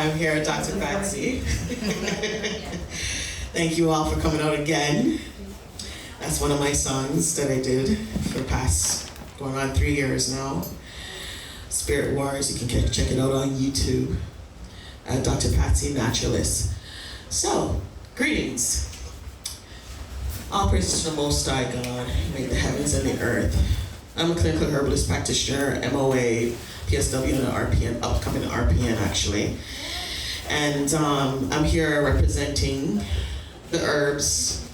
I'm here at Dr. Patzi. Thank you all for coming out again. That's one of my songs that I did for the past going on 3 years now. Spirit Wars, you can check it out on YouTube at Dr. Patzi, Naturalist. So, greetings. All praises to the Most High God, who made the heavens and the earth. I'm a clinical herbalist practitioner, MOA, PSW, and RPN, upcoming RPN actually. And I'm here representing the herbs,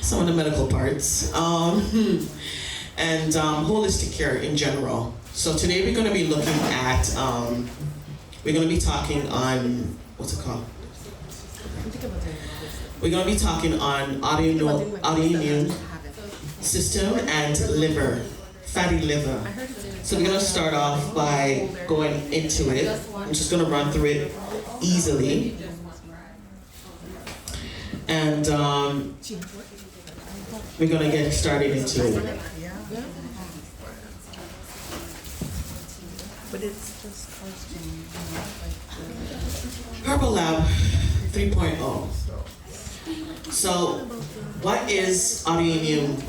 some of the medical parts, and holistic care in general. So today we're going to be looking at, we're going to be talking on, what's it called? We're going to be talking on autoimmune system and liver, fatty liver. So we're going to start off by going into it. I'm just going to run through it easily. And we're going to get started into it. But it's just HerbaLab 3.0. So, what is autoimmune?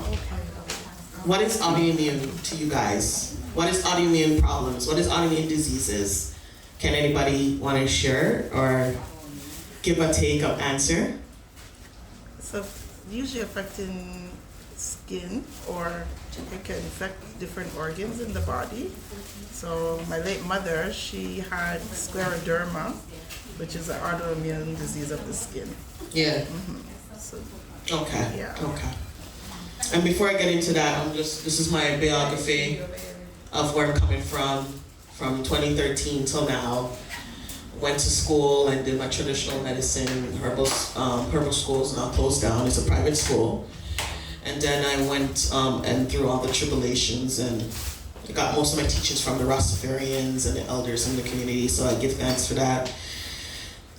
What is autoimmune to you guys? What is autoimmune problems? What is autoimmune diseases? Can anybody want to share or give a take or answer? So, usually affecting skin, or it can affect different organs in the body. So my late mother, she had scleroderma, which is an autoimmune disease of the skin. Yeah. Mm-hmm. So, okay. Yeah. Okay. And before I get into that, this is my biography of where I'm coming from 2013 till now. Went to school and did my traditional medicine, herbal schools now closed down. It's a private school. And then I went and through all the tribulations, and I got most of my teachings from the Rastafarians and the elders in the community, so I give thanks for that.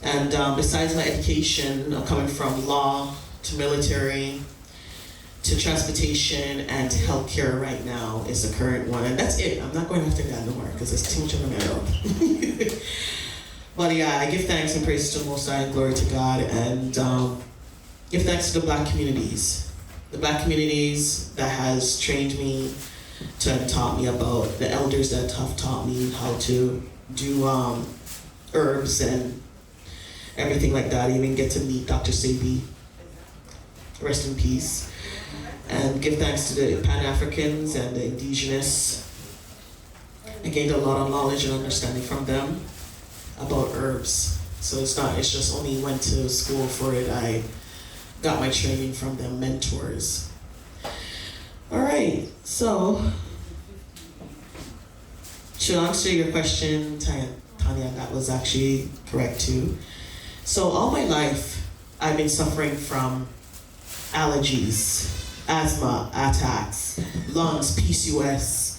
And besides my education, I'm coming from law to military to transportation and healthcare right now is the current one. And that's it. I'm not going after that no more because it's too much of a matter. But yeah, I give thanks and praise to the Most High and glory to God, and give thanks to the Black communities. The Black communities that has trained me to taught me about, the elders that have taught me how to do herbs and everything like that. I even get to meet Dr. Sabi, rest in peace. And give thanks to the Pan-Africans and the indigenous. I gained a lot of knowledge and understanding from them about herbs. So it's just only went to school for it. I got my training from them mentors. All right, so to answer your question, Tanya, that was actually correct too. So all my life, I've been suffering from allergies, asthma attacks, lungs, PCOS,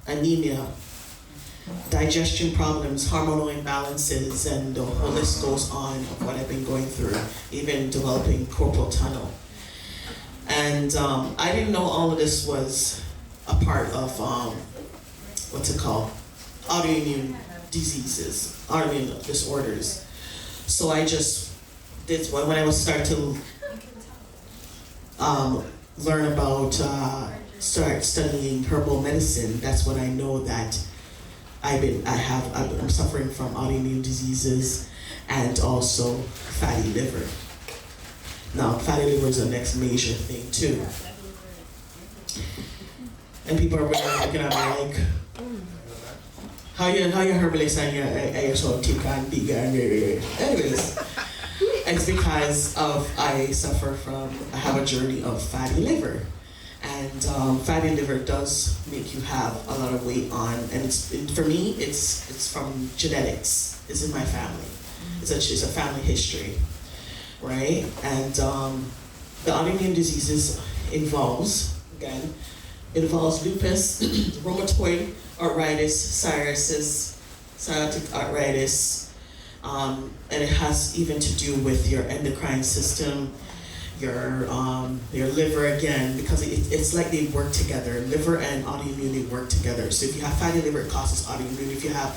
anemia, digestion problems, hormonal imbalances, and the whole list goes on of what I've been going through, even developing carpal tunnel. And I didn't know all of this was a part of, autoimmune diseases, autoimmune disorders. So I just did, when I was starting to learn about, start studying herbal medicine, that's when I know that I'm suffering from autoimmune diseases and also fatty liver. Now, fatty liver is the next major thing too. And people are really looking at me like, how you herbalist and you're so thick and big and anyways. It's because I have a journey of fatty liver. And fatty liver does make you have a lot of weight on, and for me, it's from genetics. It's in my family. It's a family history, right? And the autoimmune diseases involves lupus, rheumatoid arthritis, psoriatic arthritis, and it has even to do with your endocrine system, your liver again, because it's like they work together. Liver and autoimmune, they work together. So if you have fatty liver, it causes autoimmune. If you have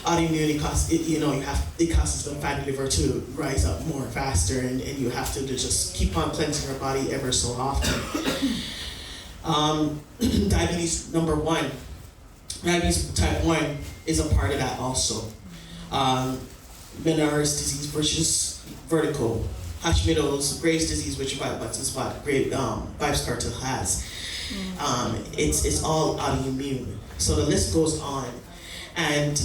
autoimmune, it causes the fatty liver to rise up more faster, and you have to just keep on cleansing your body ever so often. Diabetes type 1 is a part of that also. Menard's disease versus vertigo. Hashimoto's, Graves' disease, which is what Weiskartel has. It's all autoimmune. So the list goes on. And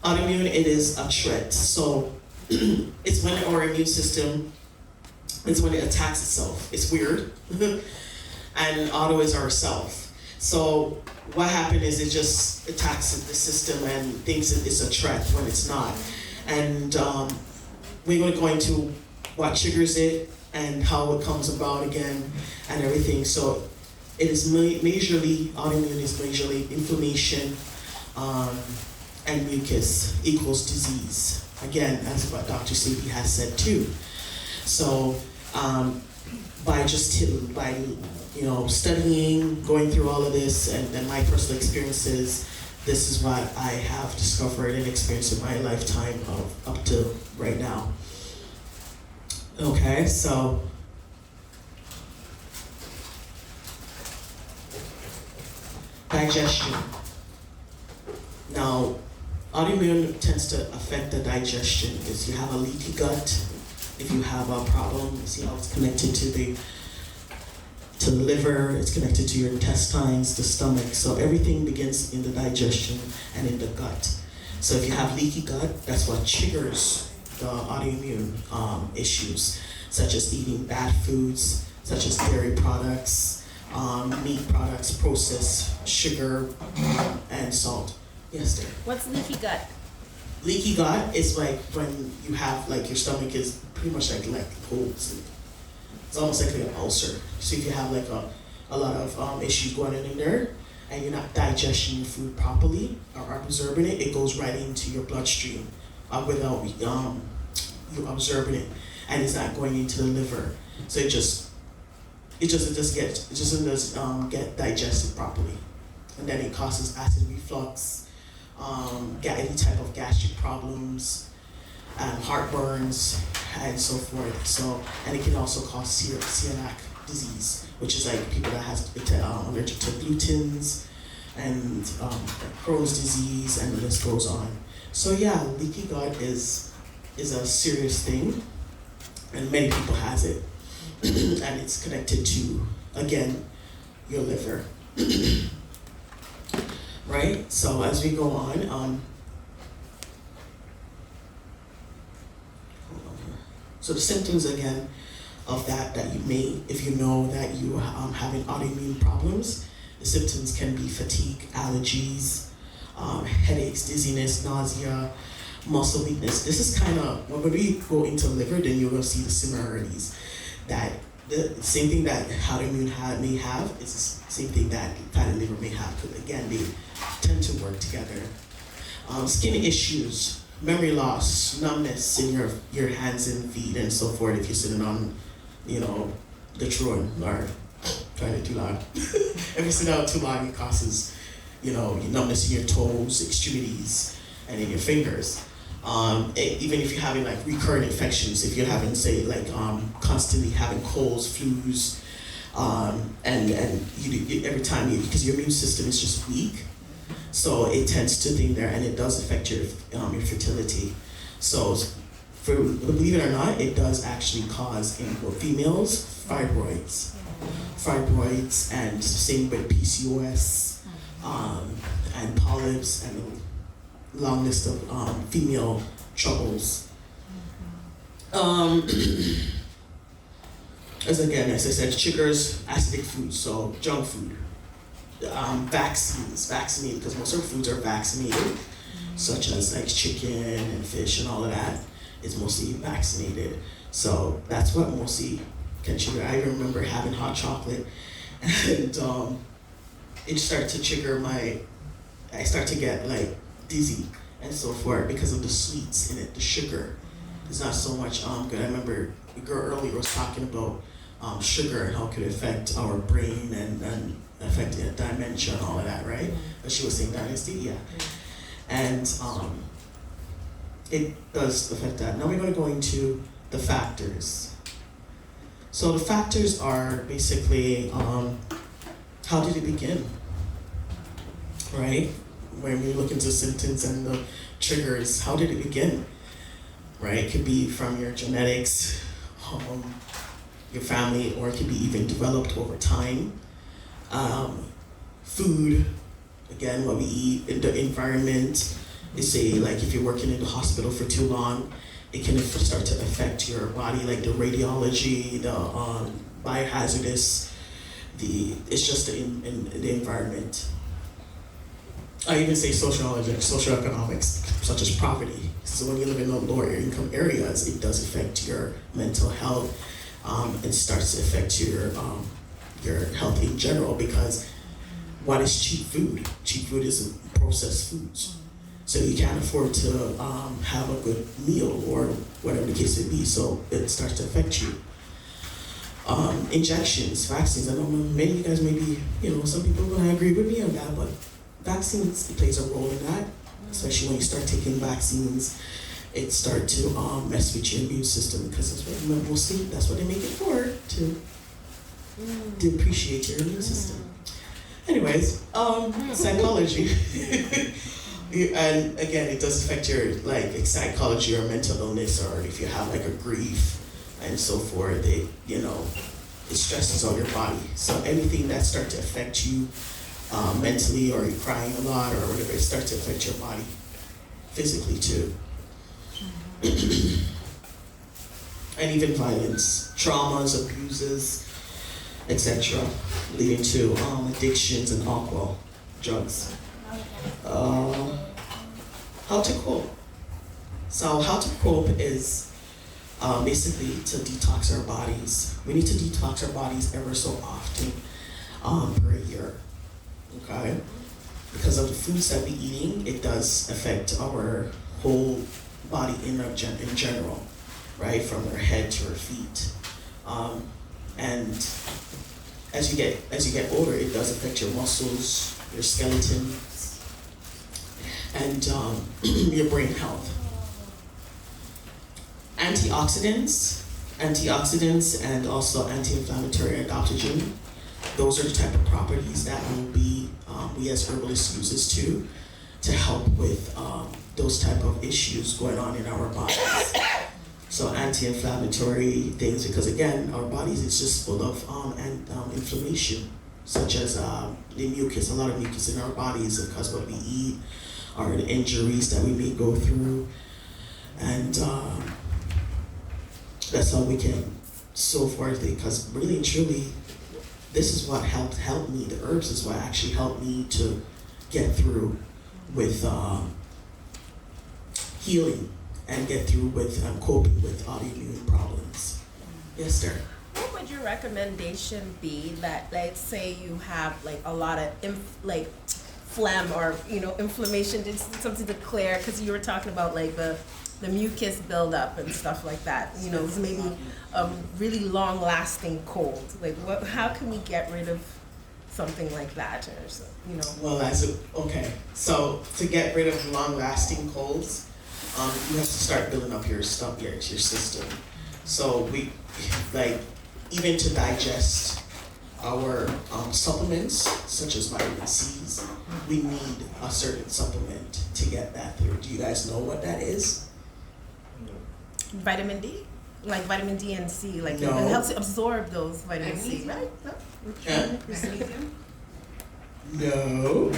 autoimmune, it is a threat. So it's when our immune system, it's when it attacks itself. It's weird. And auto is ourself. So what happened is it just attacks the system and thinks it's a threat when it's not. And we're going to go into what triggers it and how it comes about again and everything. So it is majorly, autoimmune is majorly inflammation and mucus equals disease. Again, as what Dr. Sebi has said too. So by studying, going through all of this and my personal experiences, this is what I have discovered and experienced in my lifetime up to right now. Okay, so digestion. Now, autoimmune tends to affect the digestion. If you have a leaky gut, if you have a problem, you see how it's connected to the liver, it's connected to your intestines, the stomach. So everything begins in the digestion and in the gut. So if you have leaky gut, that's what triggers the autoimmune issues, such as eating bad foods, such as dairy products, meat products, processed sugar, and salt. Yes, dear. What's leaky gut? Leaky gut is like when you have your stomach is pretty much like holes. It's almost like an ulcer. So if you have a lot of issues going on in there, and you're not digesting your food properly or absorbing it, it goes right into your bloodstream without you absorbing it, and it's not going into the liver. So it doesn't get digested properly, and then it causes acid reflux, any type of gastric problems, heartburns, and so forth. So, and it can also cause celiac disease, which is like people that has allergic to glutens, and Crohn's disease, and the list goes on. So yeah, leaky gut is a serious thing, and many people has it, and it's connected to, again, your liver. Right? So as we go on, hold on here. So the symptoms again of that you may, if you know that you having autoimmune problems, the symptoms can be fatigue, allergies, headaches, dizziness, nausea, muscle weakness. This is kind of, when we go into liver, then you're going to see the similarities. That the same thing that autoimmune may have is the same thing that fatty liver may have, because again, they tend to work together. Skin issues, memory loss, numbness in your hands and feet and so forth if you're sitting on, the throne or trying to do loud. If you sit down too long, it causes, numbness in your toes, extremities, and in your fingers. Even if you're having recurrent infections, if you're having constantly having colds, flus, and you every time because your immune system is just weak, so it tends to think there, and it does affect your fertility. So, believe it or not, it does actually cause in females fibroids, and same with PCOS, and polyps, and a long list of female troubles. As I said, triggers acidic food, so junk food. Vaccinated, because most of our foods are vaccinated, such as chicken and fish and all of that is mostly vaccinated. So that's what mostly can trigger. I remember having hot chocolate, and it started to trigger I start to get dizzy and so forth because of the sweets in it, the sugar. It's not so much good. I remember a girl earlier was talking about sugar and how it could affect our brain and affect dementia and all of that, right? But she was saying dynasty, yeah. And it does affect that. Now we're going to go into the factors. So the factors are basically, how did it begin, right? When we look into symptoms and the triggers, how did it begin, right? It could be from your genetics, your family, or it could be even developed over time. Food, again, what we eat, in the environment. They say, like, if you're working in the hospital for too long, it can start to affect your body, like the radiology, the biohazardous, it's just in the environment. I even say socioeconomics, such as poverty. So when you live in the lower income areas, it does affect your mental health, and starts to affect your health in general, because what is cheap food? Cheap food is processed foods. So you can't afford to have a good meal or whatever the case may be, so it starts to affect you. Injections, vaccines, I know many of you guys may be, some people are going to agree with me on that, but vaccines, it plays a role in that, especially when you start taking vaccines, it starts to mess with your immune system, because mostly that's what they make it for, to depreciate your immune system. Anyways, psychology. And again, it does affect your psychology or mental illness, or if you have like a grief and so forth, it stresses on your body. So anything that starts to affect you mentally, or you're crying a lot or whatever, it starts to affect your body physically too. And even violence, traumas, abuses, etc., leading to addictions and alcohol, drugs. How to cope. So how to cope is basically to detox our bodies. We need to detox our bodies ever so often per year, okay? Because of the foods that we're eating, it does affect our whole body in general, right? From our head to our feet. And as you get older, it does affect your muscles, your skeleton, and your brain health. Antioxidants, and also anti-inflammatory adaptogen. Those are the type of properties that we as herbalists uses to help with those type of issues going on in our bodies. So anti-inflammatory things, because again, our bodies is just full of inflammation, such as the mucus, a lot of mucus in our bodies because what we eat, or the injuries that we may go through, and that's how we can so forth. Because really and truly, this is what helped me. The herbs is what actually helped me to get through with healing and get through with coping with autoimmune problems. Yes, sir. What would your recommendation be that, let's say you have like a lot of phlegm or inflammation, just something to clear, because you were talking about like the mucus buildup and stuff like that. Maybe a really long-lasting cold. Like, how can we get rid of something like that, or so, Well, so to get rid of long-lasting colds, you have to start building up your stuff, your system. So we even to digest our supplements, such as vitamin C's, we need a certain supplement to get that through. Do you guys know what that is? Vitamin D? Like vitamin D and C, No. it helps you absorb those vitamin C, right? No? Yeah. No.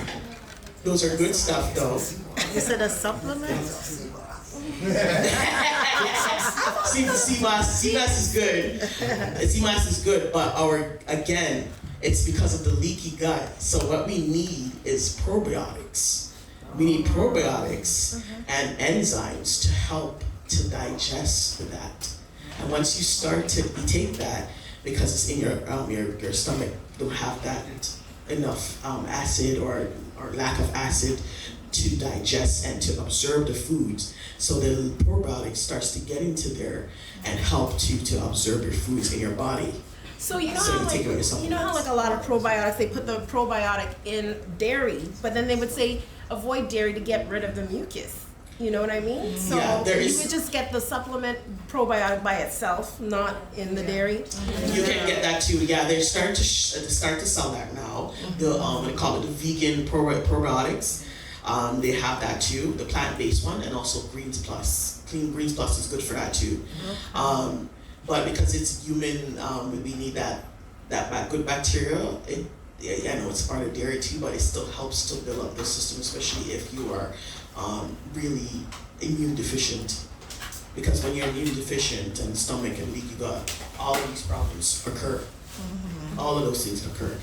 Those are good stuff, though. Is it a supplement? CMAS is good. CMAS is good, but it's because of the leaky gut. So what we need is probiotics. We need probiotics and enzymes to help to digest that. And once you start to take that, because it's in your stomach, don't have that enough acid or lack of acid to digest and to absorb the foods. So the probiotics starts to get into there and help to absorb your foods in your body. So you know So how you like take it with yourself. you know how like a lot of probiotics, they put the probiotic in dairy, but then they would say avoid dairy to get rid of the mucus. You know what I mean? So Yeah, there you is- would just get the supplement probiotic by itself, not in the dairy. You can get that too. Yeah, they're starting to start to sell that now. The they call it the vegan probiotics. They have that too, the plant-based one, and also Greens Plus. Clean Greens Plus is good for that too. But because it's human, we need that good bacteria. I know it's part of dairy too, but it still helps to build up the system, especially if you are really immune deficient. Because when you're immune deficient and stomach and weak, you got all of these problems occur. All of those things occur.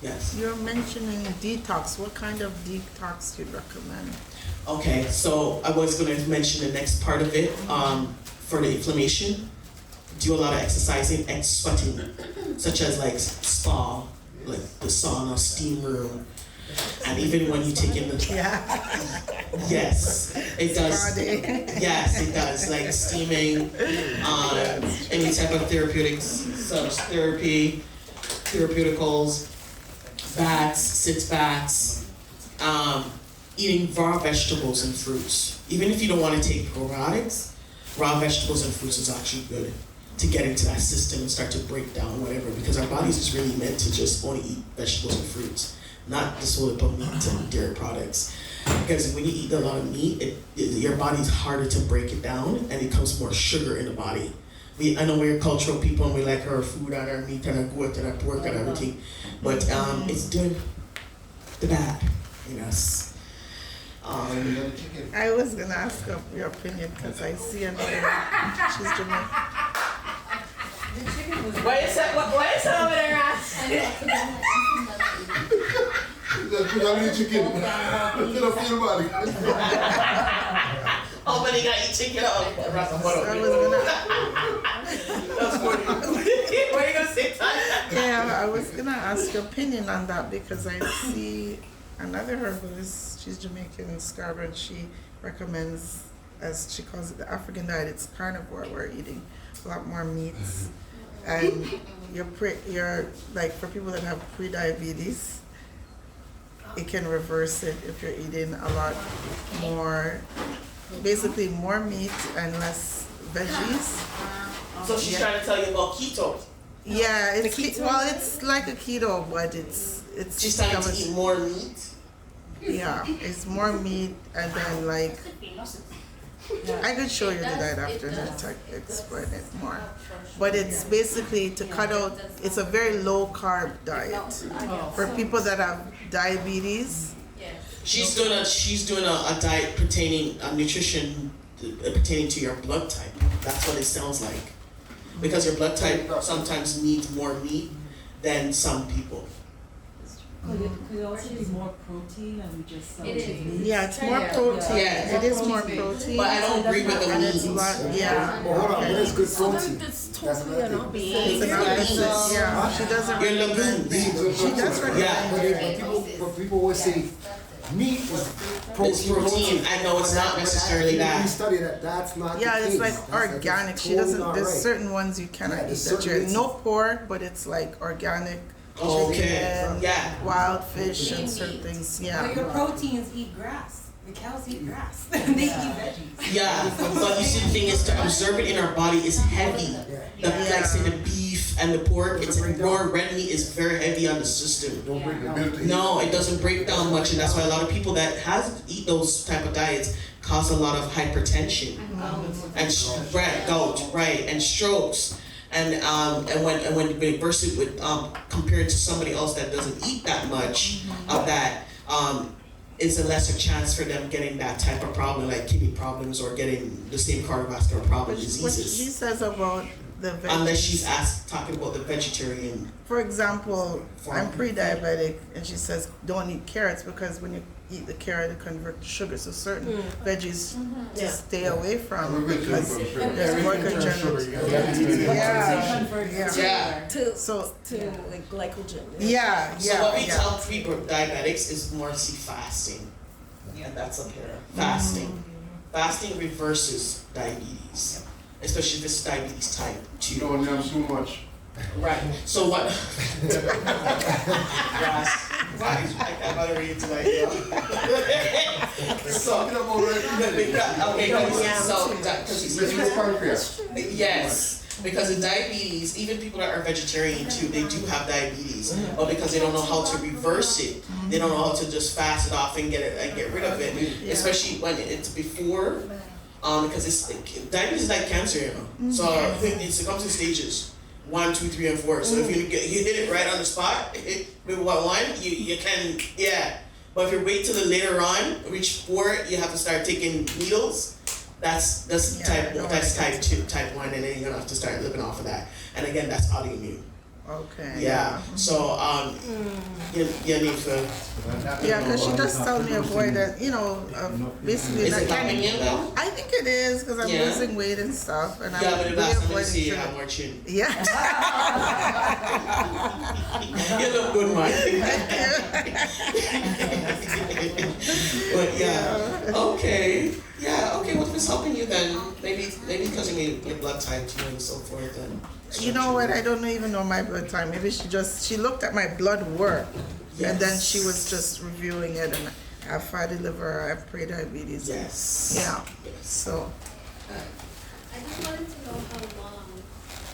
Yes. You're mentioning detox. What kind of detox do you recommend? Okay, so I was going to mention the next part of it for the inflammation. Do a lot of exercising and sweating, such as like spa, like the sauna, steam room, and even when you take in the yes, it does. Yes, it does. Like steaming, any type of therapeuticals, baths, sit baths, eating raw vegetables and fruits. Even if you don't want to take probiotics, raw vegetables and fruits is actually good to get into that system and start to break down whatever, because our bodies is really meant to just only eat vegetables and fruits, not just all about meat and dairy products. Because when you eat a lot of meat, your body's harder to break it down, and it becomes more sugar in the body. I know we're cultural people and we like our food and our meat and our goat and our pork and everything, but it's doing the bad in us. I was gonna ask your opinion because I see another. She's Jamaican. What is that over there, Ash? Just put on the chicken. Put up your body. How many got you chicken up? I was gonna. What are you gonna say, Tanya? Yeah, I was gonna ask your opinion on that because I see another herbalist. She's Jamaican, Scarborough, and she recommends, as she calls it, the African diet. It's carnivore. We're eating a lot more meats, and you're like, for people that have pre-diabetes, it can reverse it if you're eating a lot more, basically more meat and less veggies. So she's trying to tell you about keto. Yeah, it's keto? well, it's like a keto, but it's She's trying to eat more meat. yeah, it's more meat, and then like I could show you the diet after to explain it more. But it's basically to cut out. It's a very low carb diet for people that have diabetes. She's doing a diet pertaining nutrition pertaining to your blood type. That's what it sounds like. Because your blood type sometimes needs more meat than some people. Could it also be more protein and just some It is. meat? Yeah, it's more protein. Yeah. It is more protein. But I don't agree with the And it's meat. yeah. But hold on, what is good Sometimes protein? it's That's totally an nothing. opposite. It's an opposite. Yeah, she doesn't Your recommend. legumes. She does recommend. Yeah. But people always say meat is protein. It's protein. I know it's not necessarily We that. study that. That's not. Yeah, the it's case. like That's organic. She totally doesn't. not There's right. certain ones you cannot Yeah, eat there's that certain you're no pork, but it's like organic. Okay. Chicken, Yeah. wild fish, and certain things. But Yeah. your proteins eat grass. The cows eat grass. They eat veggies. Yeah. But you see, the thing is, to absorb it in our body is heavy. Like say the beef and the pork, it's raw red meat is very heavy on the system. Don't bring the milk. No, it doesn't break down much, and that's why a lot of people that eat those type of diets cause a lot of hypertension and gout, right, and strokes. And when they verse it with compared to somebody else that doesn't eat that much of that, it's a lesser chance for them getting that type of problem, like kidney problems or getting the same cardiovascular problem What she diseases. says about the Unless she's veggies. talking about the vegetarian. For example, I'm pre-diabetic, and she says don't eat carrots because when you eat the carrot, it converts to sugar. So certain veggies to stay away from because there's more congenital. Yeah. Yeah. So To like glycogen. yeah, So what we yeah. tell pre-diabetics is more fasting. And that's up here. Fasting. Fasting reverses diabetes. Especially if it's diabetes type 2. You don't have too much. Right. So what? Yes. Why? I gotta read it tonight. So yes, because in diabetes, even people that are vegetarian too, they do have diabetes, but because they don't know how to reverse it, they don't know how to just fast it off and get it and get rid of it, especially when it's before. Because diabetes is like cancer, you know. So it comes in stages. 1, 2, 3, and 4. So if you hit it right on the spot, with one, you can, But if you wait till the later on, reach 4, you have to start taking needles. That's type 2, type 1, and then you're gonna have to start living off of that. And again, that's autoimmune. Okay. Yeah. So you need to. Yeah, because she just told me avoid that. You know, basically. Is it helping you though? I think it is because I'm losing weight and stuff, and I'm but the last time I avoiding see you sugar. have more chin. Yeah. You look good, man. But okay. Okay, what was helping you then? Maybe because of your blood type too and so forth and You know what? I don't even know my blood type. Maybe she looked at my blood work, and then she was just reviewing it, and I have fatty liver, I have pre-diabetes. Yes. Yeah. Yes. So. I just wanted to know how long,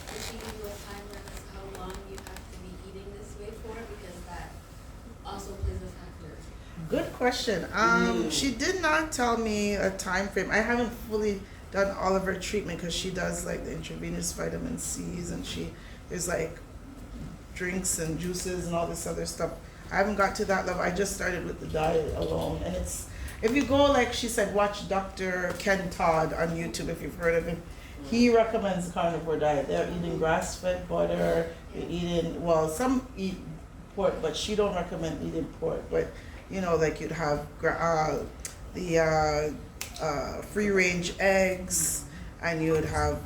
if she can do a time limit, how long you have to be eating this way for, because that also plays a factor. Good question. She did not tell me a time frame. I haven't fully done all of her treatment because she does like the intravenous vitamin C's, and there's like drinks and juices and all this other stuff. I haven't got to that level. I just started with the diet alone, and if you go, like she said, watch Dr. Ken Todd on YouTube if you've heard of him. He recommends the carnivore diet. They're eating grass-fed butter. They're eating, some eat pork, but she don't recommend eating pork. But you know, like you'd have free-range eggs, and you would have,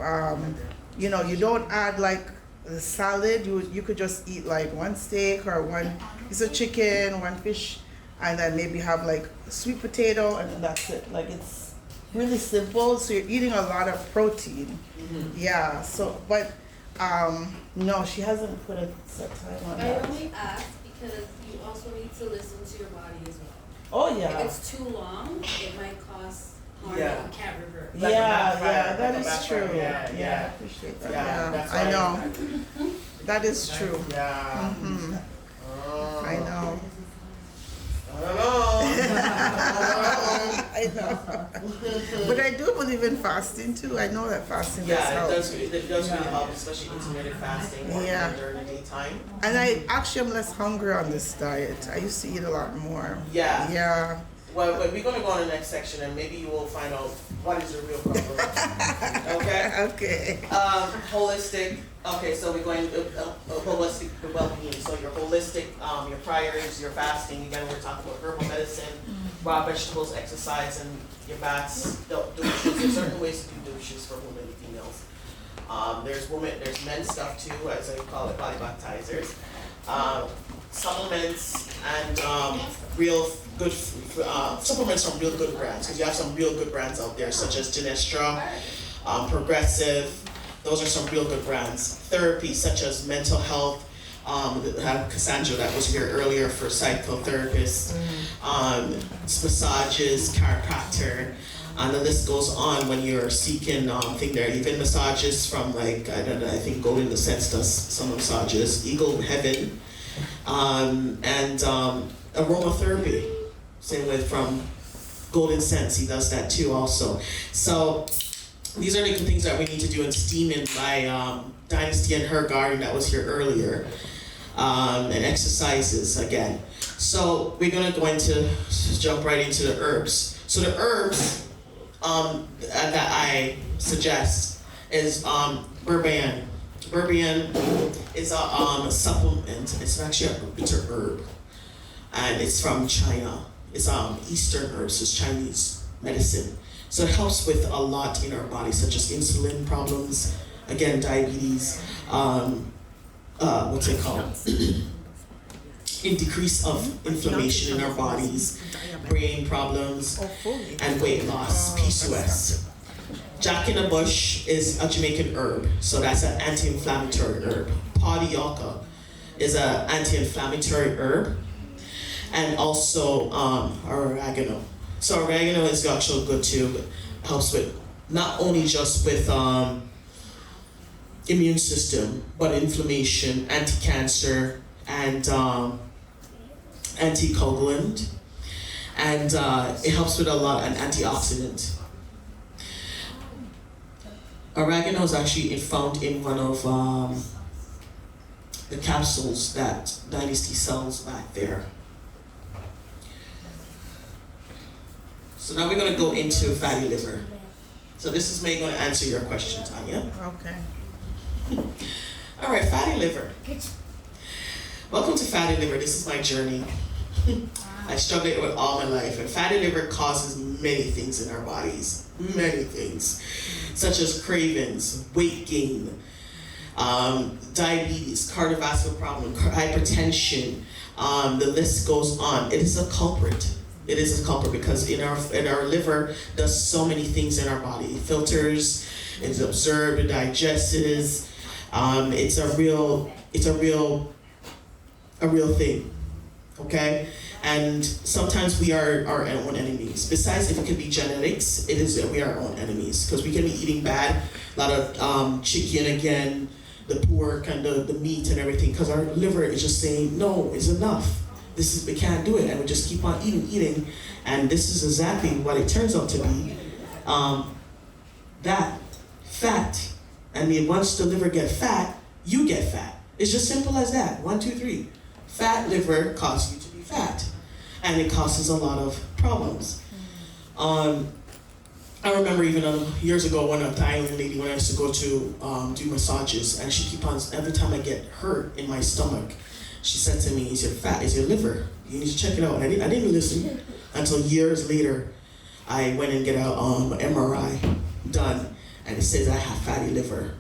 you don't add like the salad. You could just eat like one steak or one piece of chicken, one fish, and then maybe have like sweet potato, and then that's it. Like it's really simple. So you're eating a lot of protein. Yeah. So, but no, she hasn't put a set time on that. I only ask because you also need to listen to your body as well. Oh yeah. If it's too long, it might cause harm that you can't reverse. That is true. Yeah. I appreciate that. That's I know. That is true. Yeah. I know. I don't know. I know. But I do believe in fasting too. I know that fasting does help. It does really help, especially intermittent fasting or during the daytime. And I actually am less hungry on this diet. I used to eat a lot more. Yeah. Yeah. Well, we're going to go on the next section, and maybe you will find out what is the real problem. Okay? Okay. Holistic. Okay, so we're going holistic well-being. So your holistic, your priors, your fasting. Again, we're talking about herbal medicine, raw vegetables, exercise, and your baths. Douches. There's certain ways to do douches for women and females. There's men's stuff too, as I call it, body baptizers. Supplements and real good supplements from real good brands, because you have some real good brands out there, such as Genestra, Progressive. Those are some real good brands. Therapy, such as mental health. Have Cassandra that was here earlier for psychotherapists. Massages, chiropractor. And the list goes on when you're seeking thing there. Even massages from I think Golden Ascents does some massages. Eagle Heaven. And aromatherapy. Same with from Golden Sense, he does that too also. So these are the things that we need to do in steaming by Dynasty and Her Garden that was here earlier. And exercises again. So we're gonna jump right into the herbs. So the herbs that I suggest is Berberine. Berberine is a supplement. It's actually a bitter herb, and it's from China. It's Eastern herbs. It's Chinese medicine. So it helps with a lot in our body, such as insulin problems, again diabetes. What's it called? In decrease of inflammation in our bodies, brain problems, and weight loss, PCOS. Jack in the bush is a Jamaican herb, so that's an anti-inflammatory herb. podioka is an anti-inflammatory herb, and also oregano. So oregano is actually good too. It helps with not only just with immune system, but inflammation, anti-cancer, and anticoagulant, and it helps with a lot, an antioxidant. Oregano is actually found in one of the capsules that Dynasty sells back there. So now we're going to go into fatty liver. So this is me going to answer your question, Tanya. Okay. All right, fatty liver. Welcome to fatty liver. This is my journey. I struggled with all my life, and fatty liver causes many things in our bodies. Many things, such as cravings, weight gain, diabetes, cardiovascular problem, hypertension. The list goes on. It is a culprit. It is a culprit because in our liver does so many things in our body. It filters, it absorbs, it digests. It's a real thing. Okay? And sometimes we are our own enemies. Besides, if it could be genetics, we are our own enemies because we can be eating bad, a lot of chicken again, the pork and the meat and everything, because our liver is just saying no, it's enough. We can't do it, and we just keep on eating, and this is exactly what it turns out to be. That fat, and then once the liver get fat, you get fat. It's just simple as that. 1, 2, 3. Fat liver causes you to be fat, and it causes a lot of problems. I remember even years ago when a Thailand lady, when I used to go to do massages, and she keep on, every time I get hurt in my stomach, she said to me, "Is your fat? Is your liver? You need to check it out." And I didn't listen until years later. I went and get a MRI done, and it says I have fatty liver,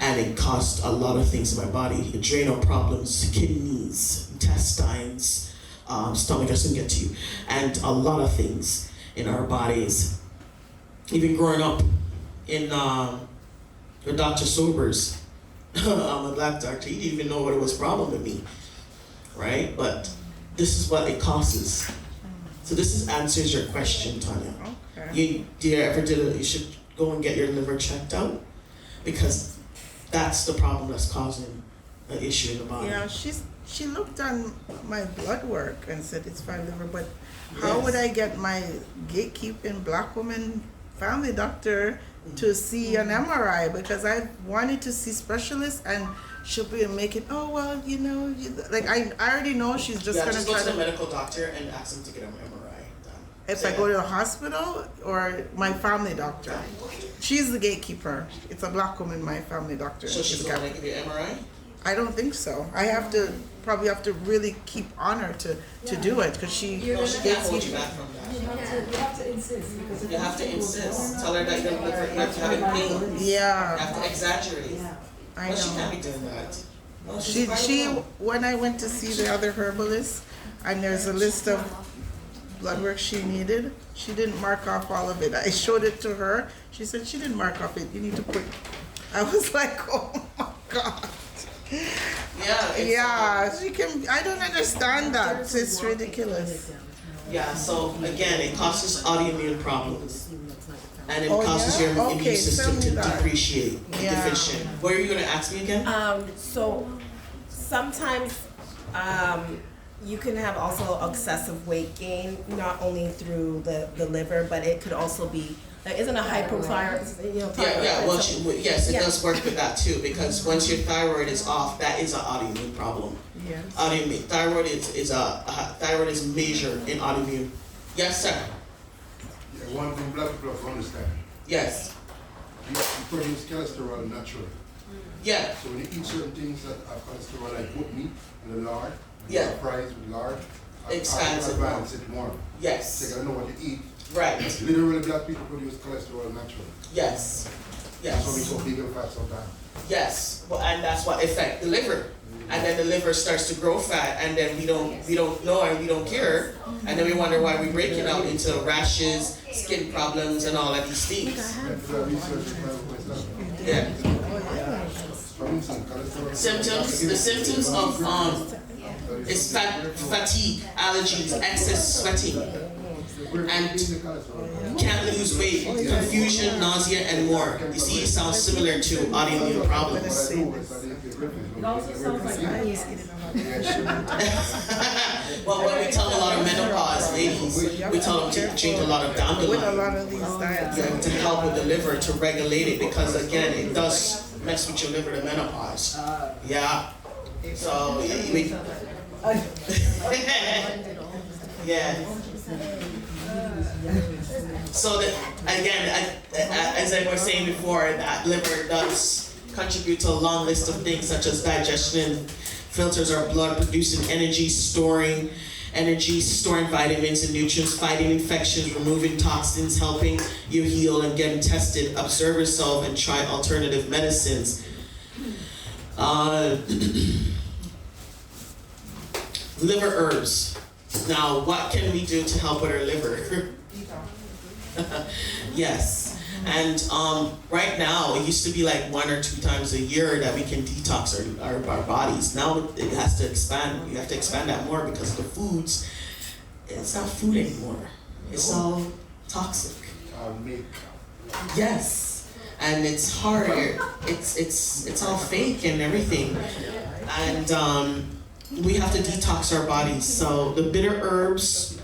and it caused a lot of things in my body: adrenal problems, kidneys, intestines, stomach. I shouldn't get to you, and a lot of things in our bodies. Even growing up in Dr. Sober's, I'm a black doctor. He didn't even know what was a problem with me, right? But this is what it causes. So this answers your question, Tanya. Okay. You should go and get your liver checked out, because that's the problem that's causing an issue in the body. Yeah, she looked on my blood work and said it's fatty liver, but how would I get my gatekeeping black woman family doctor to see an MRI? Because I wanted to see specialists, and she'll be making, oh well, like I already know she's just gonna just go try to the medical doctor and ask them to get an MRI done. If I go to the hospital or my family doctor. She's the gatekeeper. It's a black woman, my family doctor. So she's going to give you an MRI? I don't think so. I probably have to really keep on her to do it, because she No, she can't hold you back from that. You have to insist. Because You have to insist. Tell her that your liver, you have to have it pain. Yeah, You have to exaggerate. I No, she know. can't be doing that. No, She fine. when I went to see the other herbalist, and there's a list of blood work she needed, she didn't mark off all of it. I showed it to her. She said she didn't mark off it. You need to put. I was like, oh my God. Yeah. She can. I don't understand that. It's ridiculous. Yeah, so again, it causes autoimmune problems. And it Oh, causes yeah? your immune Okay, system tell me to that. depreciate, Yeah. deficient. What are you going to ask me again? So sometimes you can have also excessive weight gain, not only through the liver, but it could also be, isn't a hypothyroid, Well, yes, it Yeah. does work with that too, because once your thyroid is off, that is an autoimmune problem. Yes. Autoimmune thyroid thyroid is major in autoimmune. Yes, sir. Yeah, one thing black people have to understand, Yes. you produce cholesterol naturally. Yeah. So when you eat certain things that have cholesterol, like goat meat and the lard, Yeah. fries with lard, Expands it more. advance it more. So Yes. you gotta know what you eat. Right. Literally, black people produce cholesterol naturally. Yes. That's why we Yes. so big and fat sometimes. Yes. Well, and that's what affect the liver. And then the liver starts to grow fat, and then we don't know and we don't care, and then we wonder why we break it out into rashes, skin problems, and all of these things. And for that research, we find ways that- Yeah. Symptoms, the symptoms of is fatigue, allergies, excess sweating, and can't lose weight, confusion, nausea, and more. You see, it sounds similar to autoimmune problems. It also sounds like Well, when we tell a lot of menopause ladies, we tell them to drink a lot of With a dandelion, lot of these diets. to help with the liver, to regulate it, because again, it does mess with your liver, the menopause. Yeah. So, yeah. So that, again, as I was saying before, that liver does contribute to a long list of things such as digestion, filters our blood, producing energy, storing vitamins and nutrients, fighting infections, removing toxins, helping you heal and getting tested. Observe yourself and try alternative medicines. Liver herbs. Now, what can we do to help with our liver? Yes. And right now, it used to be like 1 or 2 times a year that we can detox our bodies. Now it has to expand. You have to expand that more because the foods, it's not food anymore. It's all toxic. Yes. And it's harder. It's all fake and everything. And we have to detox our bodies. So the bitter herbs,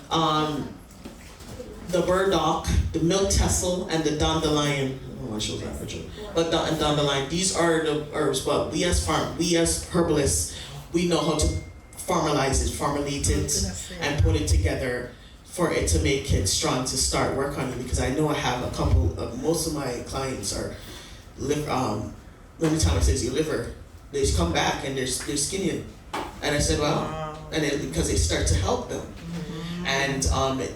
the burdock, the milk thistle, and the dandelion. I don't want to show that picture. But dandelion, these are the herbs. But we as herbalists, we know how to formulate it, and put it together for it to make it strong to start work on it. Because I know I have a couple of, most of my clients are liver. Every time I say your liver, they come back and they're skinny. And I said, well, and because they start to help them. And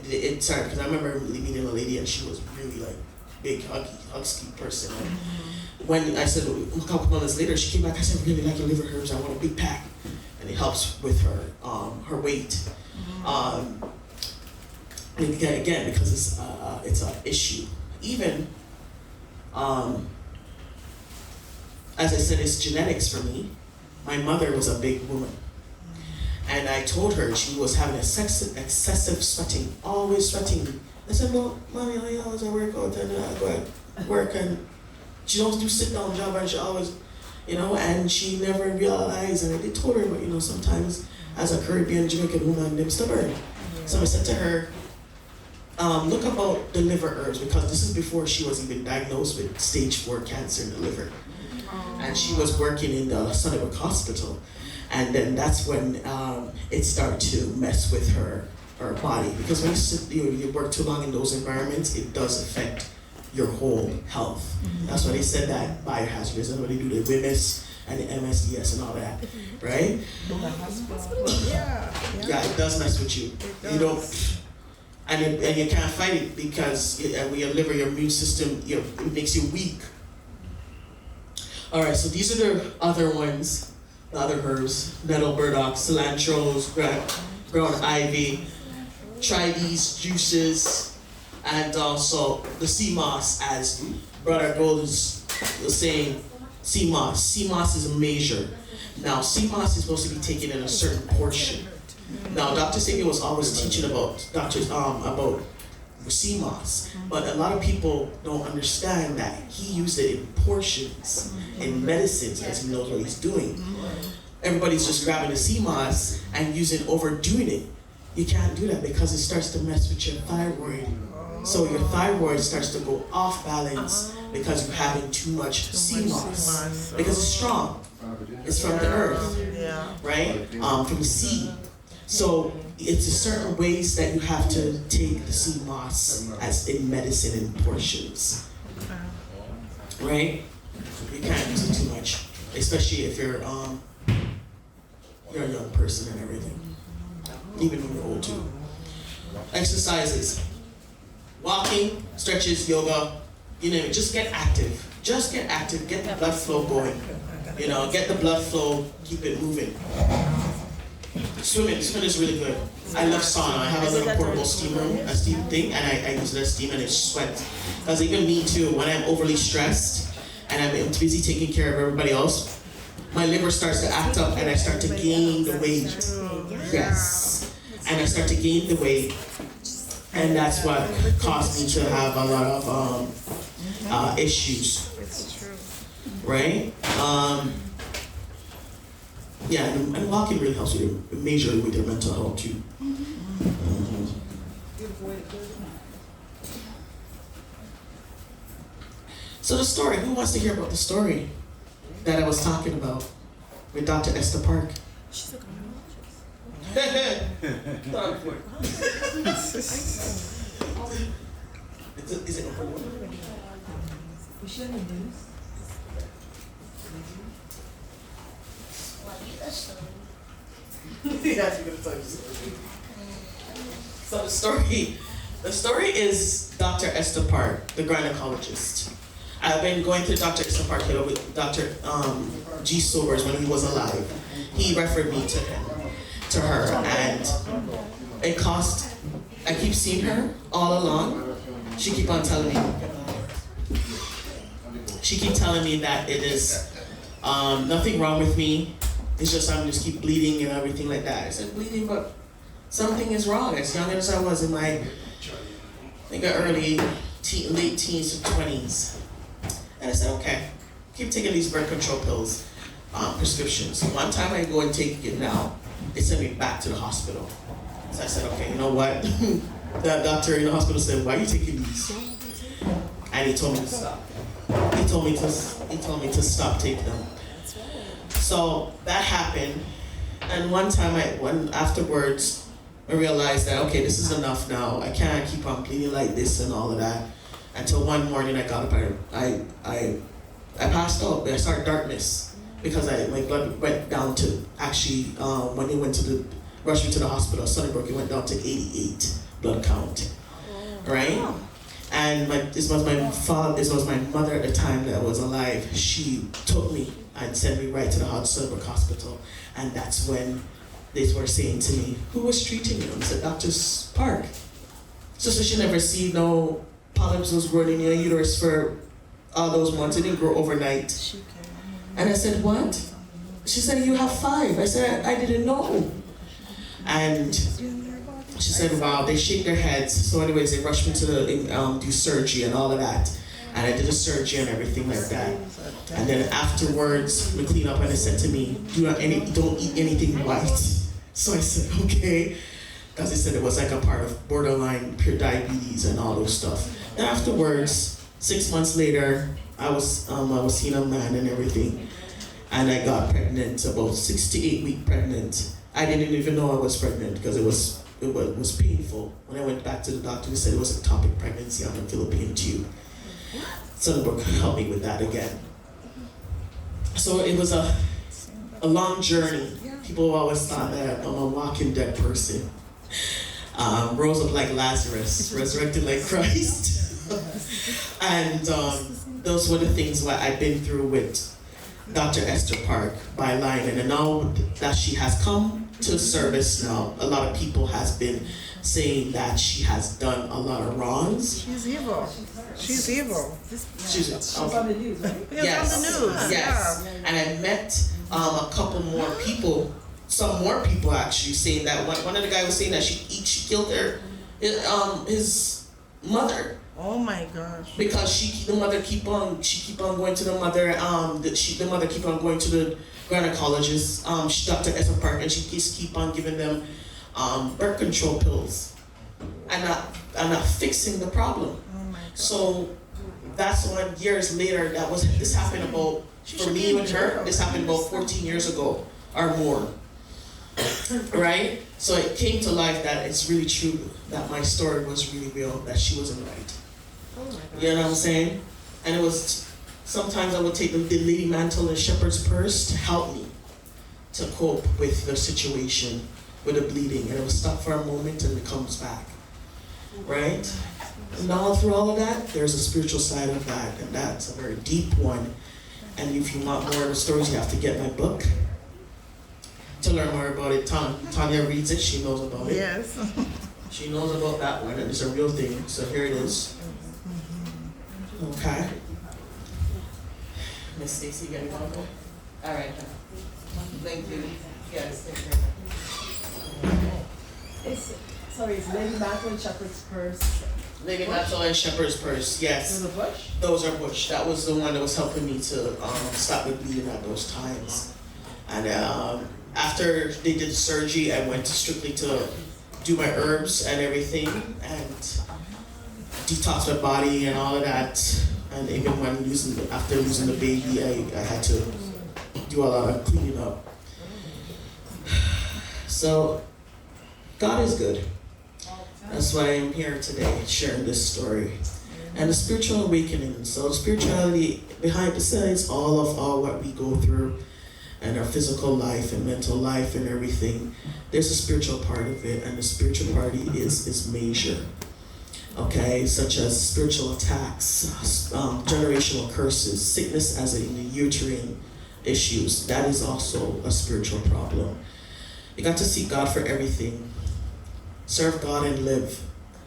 it started, because I remember meeting a lady and she was really like big, husky person. And when I said, a couple months later, she came back, I said, I really like your liver herbs, I want a big pack. And it helps with her weight. And again, because it's an issue. Even, as I said, it's genetics for me. My mother was a big woman. And I told her she was having excessive sweating, always sweating. I said, well, Mommy, I always work out and I go at work and she don't do sit down job and she always, and she never realized, and I did told her, but sometimes as a Caribbean Jamaican woman, they're stubborn. So I said to her, look about the liver herbs, because this is before she was even diagnosed with stage 4 cancer in the liver. And she was working in the Sunnybrook Hospital. And then that's when it started to mess with her body. Because when you work too long in those environments, it does affect your whole health. That's why they said that biohazardous, and what they do, the WMS and the MSDS and all that, right? Yeah, it does mess with you. You don't, and you can't fight it because when your liver, your immune system, it makes you weak. All right, so these are the other ones. The other herbs, nettle, burdock, cilantro, ground ivy. Try these juices, and also the sea moss, as Brother Gold is saying, sea moss. Sea moss is a measure. Now, sea moss is supposed to be taken in a certain portion. Now, Dr. Sabian was always teaching about sea moss, but a lot of people don't understand that he used it in portions, in medicines, because he knows what he's doing. Everybody's just grabbing the sea moss and overdoing it. You can't do that because it starts to mess with your thyroid. So your thyroid starts to go off balance because you're having too much sea moss. Because it's strong. It's from the earth, right? From the sea. So it's a certain ways that you have to take the sea moss as in medicine in portions, right? You can't use it too much, especially if you're a young person and everything, even when you're old too. Exercises, walking, stretches, yoga, you name it. Just get active. Just get active. Get the blood flow going. Get the blood flow. Keep it moving. Swimming is really good. I love sauna. I have a little portable steam room, a steam thing, and I use that steam and it's sweat. Because even me too, when I'm overly stressed and I'm busy taking care of everybody else, my liver starts to act up and I start to gain the weight. Yes. And I start to gain the weight, and that's what caused me to have a lot of issues. It's true. Right? Yeah, and walking really helps you majorly with your mental health too. So the story, who wants to hear about the story that I was talking about with Dr. Esther Park? She's a Is it important? Was she on the news? Yes, you're gonna tell you so the story is Dr. Esther Park, the gynecologist. I've been going through Dr. Esther Park with Dr. G. Sobers when he was alive. He referred me to her, and it cost. I keep seeing her all along. She keep on telling me. She keep telling me that it is nothing wrong with me. It's just I'm just keep bleeding and everything like that. I said bleeding, but something is wrong. As young as I was in my, I think late teens to 20s. And I said, okay, keep taking these birth control pills, prescriptions. One time I go and take it now, they send me back to the hospital. So I said, okay, you know what? The doctor in the hospital said, why are you taking these? And he told me to stop. He told me to stop taking them. So that happened, and one time afterwards, I realized that okay, this is enough now. I can't keep on bleeding like this and all of that. Until one morning I got up and I passed out. I started darkness because my blood went down to actually when they went to rushed me to the hospital, Sunnybrook, it went down to 88 blood count, right? And this was my mother at the time that was alive. She took me and sent me right to the Sunnybrook Hospital, and that's when they were saying to me, "Who was treating you?" I said, "Dr. Park." So she never see no polyps was growing in your uterus for all those months. It didn't grow overnight. And I said, "What?" She said, "You have 5." I said, "I didn't know." And she said, "Wow." They shake their heads. So anyways, they rushed me to do surgery and all of that. And I did the surgery and everything like that. And then afterwards, we cleaned up and they said to me, don't eat anything white. So I said, okay. Because they said it was like a part of borderline pure diabetes and all those stuff. And afterwards, 6 months later, I was seeing a man and everything. And I got pregnant, about 6 to 8 weeks pregnant. I didn't even know I was pregnant because it was painful. When I went back to the doctor, they said it was ectopic pregnancy on a fallopian tube. Sunnybrook helped me with that again. So it was a long journey. People always thought that I'm a walking dead person. Rose up like Lazarus, resurrected like Christ. And those were the things what I've been through with Dr. Esther Park by Lyman. And now that she has come to service now, a lot of people has been saying that she has done a lot of wrongs. She's evil. She's evil. She's on the news, right? Yes. On the news. Yes. Yeah. And I met a couple more people, some more people actually, saying that one of the guys was saying that she killed his mother. Oh my gosh. Because the mother keep on going to the mother, the mother keep on going to the gynecologist, Dr. Esther Park, and she just keep on giving them birth control pills and not fixing the problem. Oh my God. So that's when years later this happened about, for me and her, this happened about 14 years ago or more. Right? So it came to life that it's really true, that my story was really real, that she wasn't right. Oh my God. You know what I'm saying? And it was, sometimes I would take the lady mantle and shepherd's purse to help me to cope with the situation, with the bleeding. And it would stop for a moment and it comes back. Right? And all through all of that, there's a spiritual side of that, and that's a very deep one. And if you want more of the stories, you have to get my book to learn more about it. Tanya reads it, she knows about it. Yes. She knows about that one, and it's a real thing. So here it is. Okay. Miss Stacy, you gotta go. All right. Thank you. Yes, thank you. It's Lady Battle and Shepherd's Purse. Lady Battle and Shepherd's Purse, yes. The bush? Those are Bush. That was the one that was helping me to stop the bleeding at those times. And after they did surgery, I went strictly to do my herbs and everything and detox my body and all of that. And even when after losing the baby, I had to do a lot of cleaning up. So God is good. That's why I'm here today, sharing this story. And the spiritual awakening. So the spirituality behind the scenes, all what we go through and our physical life and mental life and everything, there's a spiritual part of it, and the spiritual part is major. Okay, such as spiritual attacks, generational curses, sickness as in the uterine issues. That is also a spiritual problem. You got to seek God for everything. Serve God and live.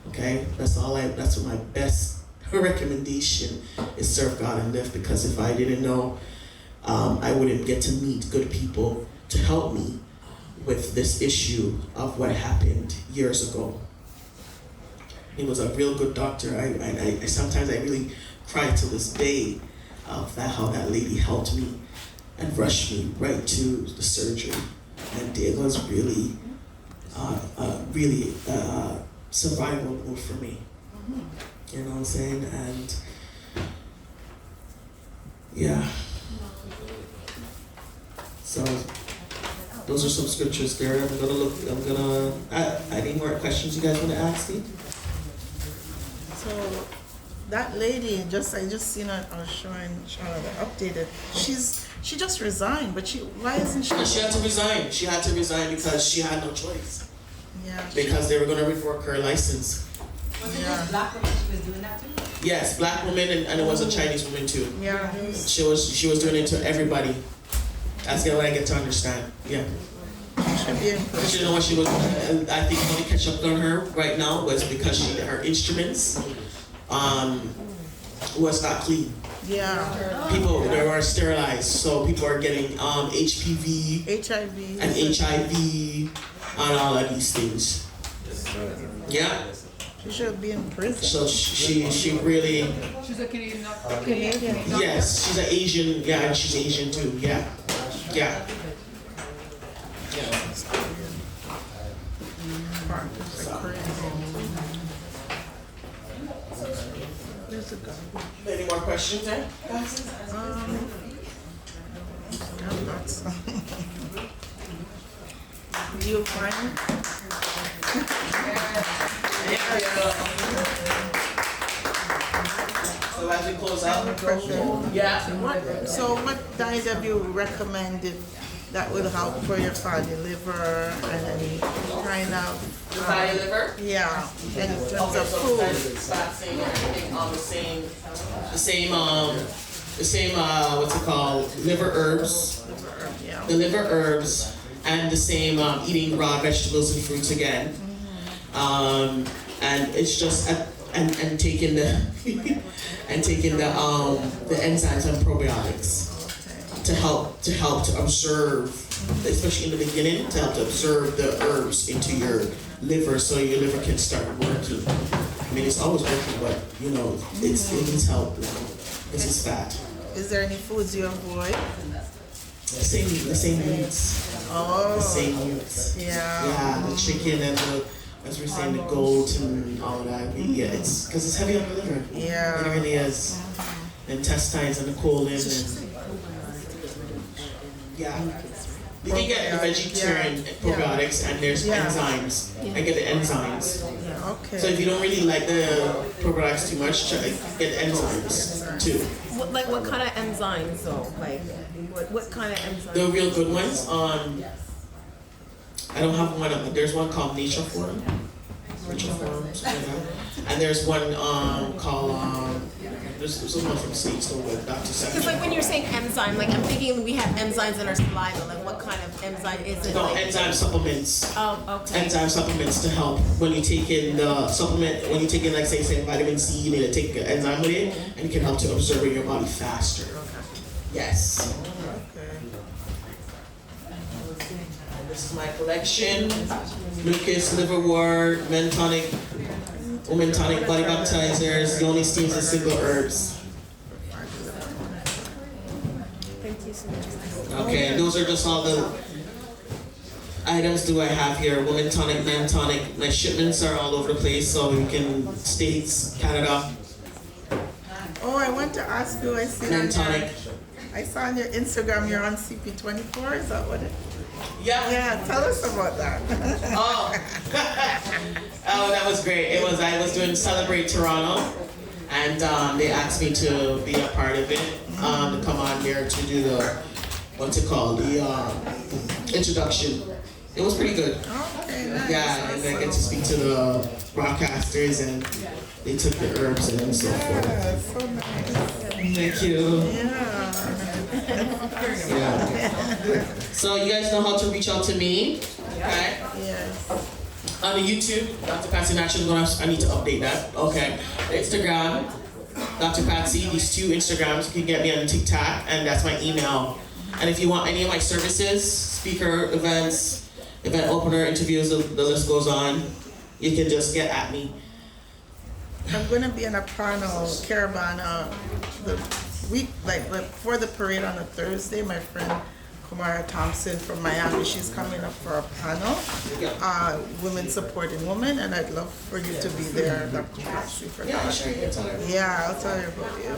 Okay, that's my best recommendation is serve God and live, because if I didn't know, I wouldn't get to meet good people to help me with this issue of what happened years ago. He was a real good doctor. I sometimes I really cry to this day of how that lady helped me and rushed me right to the surgery, and it was really survival move for me. You know what I'm saying? And yeah. So those are some scriptures there. I'm gonna any more questions you guys want to ask me? So that lady, I just seen her, I was showing the updated. She just resigned, but why isn't she? She had to resign. She had to resign because she had no choice. Yeah. Because they were gonna revoke her license. Was it just black women she was doing that to? Yes, black women and it was a Chinese woman too. Yeah. She was doing it to everybody. That's what I get to understand. Yeah. Should be in prison. She didn't know what she was doing. And I think what catch up on her right now was because her instruments was not clean. Yeah. People they were sterilized, so people are getting HPV HIV. and HIV and all of these things. Yeah. She should be in prison. So she really. She's a Canadian. Canadian. Yes, she's an Asian. Yeah, and she's Asian too. Yeah. Yeah. There's a guy. Any more questions, eh? I'm not so. You fine? So as we close out, Pressure. yeah. So what diet have you recommended that will help for your fatty liver and any kind of The fatty liver. yeah, in terms of So food? start saying everything on the same what's it called, liver herbs, Yeah. the liver herbs, and the same eating raw vegetables and fruits again, and it's just and taking the and taking the enzymes and probiotics to help to observe, especially in the beginning, to help to observe the herbs into your liver so your liver can start working. I mean, it's always working, but you know, it needs help. This is fat. Is there any foods you avoid? The same meats. Oh. The same meats. Yeah. Yeah, the chicken and the, as we're saying, the goat and all of that. Yeah, it's because it's heavy on the liver. Yeah. It really is. The intestines and the colon and yeah. You can get the vegetarian probiotics and there's enzymes. I get the enzymes. Okay. So if you don't really like the probiotics too much, get enzymes too. What kind of enzymes though? Like what kind of enzymes? The real good ones. I don't have one. There's one called Naturealist, something like that. And there's one called there's one from States though with Dr. Seven. Because like when you're saying enzyme, like I'm thinking we have enzymes in our saliva. Like what kind of enzyme is it? No, like, enzyme supplements. Oh, okay. Enzyme supplements to help when you take in the supplement. When you take in, like say vitamin C, you need to take an enzyme with it, and it can help to absorb in your body faster. Yes. Okay. And this is my collection. Lucas, liverwort, men tonic, women tonic, body baptizers, the only steams and single herbs. Thank you so much. Okay, and those are just all the items do I have here. Women tonic, men tonic. My shipments are all over the place, so you can States, Canada. Oh, I want to ask you, I see Men on your, tonic. I saw on your Instagram you're on CP24, is that what it? Yeah. Yeah, tell us about that. Oh. Oh, that was great. I was doing Celebrate Toronto, and they asked me to be a part of it, to come on there to do the, what's it called, the introduction. It was pretty good. Okay, nice. Yeah, and I get to speak to the broadcasters, and they took the herbs and so forth. Yeah, so nice. Thank you. Yeah. Yeah. So you guys know how to reach out to me, okay? Yes. On the YouTube, Dr. Patzi Naturalist, I need to update that. Okay. Instagram, Dr. Patzi, these two Instagrams, you can get me on TikTok, and that's my email. And if you want any of my services, speaker, events, event opener, interviews, the list goes on, you can just get at me. I'm going to be in a panel, Caravana, the week, like before the parade on a Thursday. My friend Kumara Thompson from Miami, she's coming up for a panel, Women Supporting Women, and I'd love for you to be there, Dr. Patzi, for Yeah, that. sure, you can tell her. Yeah, I'll tell her about you.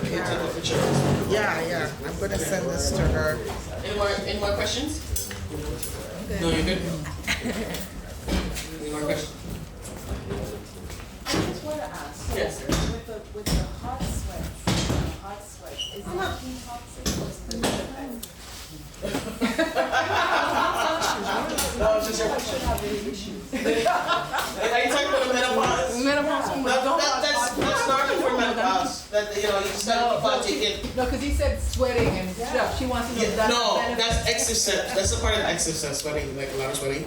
Yeah, I'm going to send this to her. Any more questions? No, you're good? Any more questions? I just want to ask, Yes. with the hot sweats, is it heat toxic or is it No, it's just your question. Are you talking about the menopause? That's normal for menopause. That, you know, you start taking. No, because he said sweating and stuff. She wants to know that. No, that's exercise. That's a part of exercise sweating, like a lot of sweating.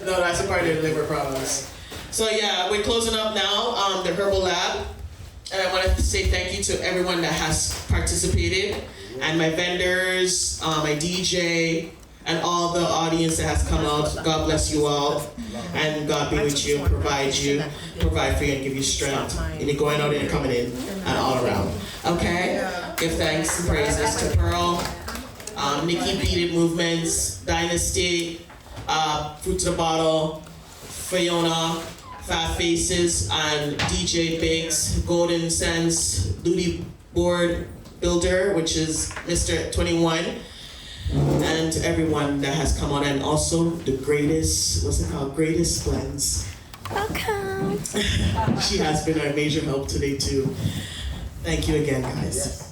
No, that's a part of the liver problems. So yeah, we're closing up now. The HerbaLab, and I want to say thank you to everyone that has participated, and my vendors, my DJ, and all the audience that has come out. God bless you all, and God be with you, provide for you, and give you strength. And you're going out and coming in, and all around. Okay? Give thanks and praises to Pearl, Nikki Beaded Movements, Dynasty, Fruit to the Bottle, Fiona, Fat Faces, and DJ Biggs, Golden Sense, Duty Board Builder, which is Mr. 21, and everyone that has come on, and also the greatest, what's it called? Greatest Blends. Welcome. She has been a major help today too. Thank you again, guys.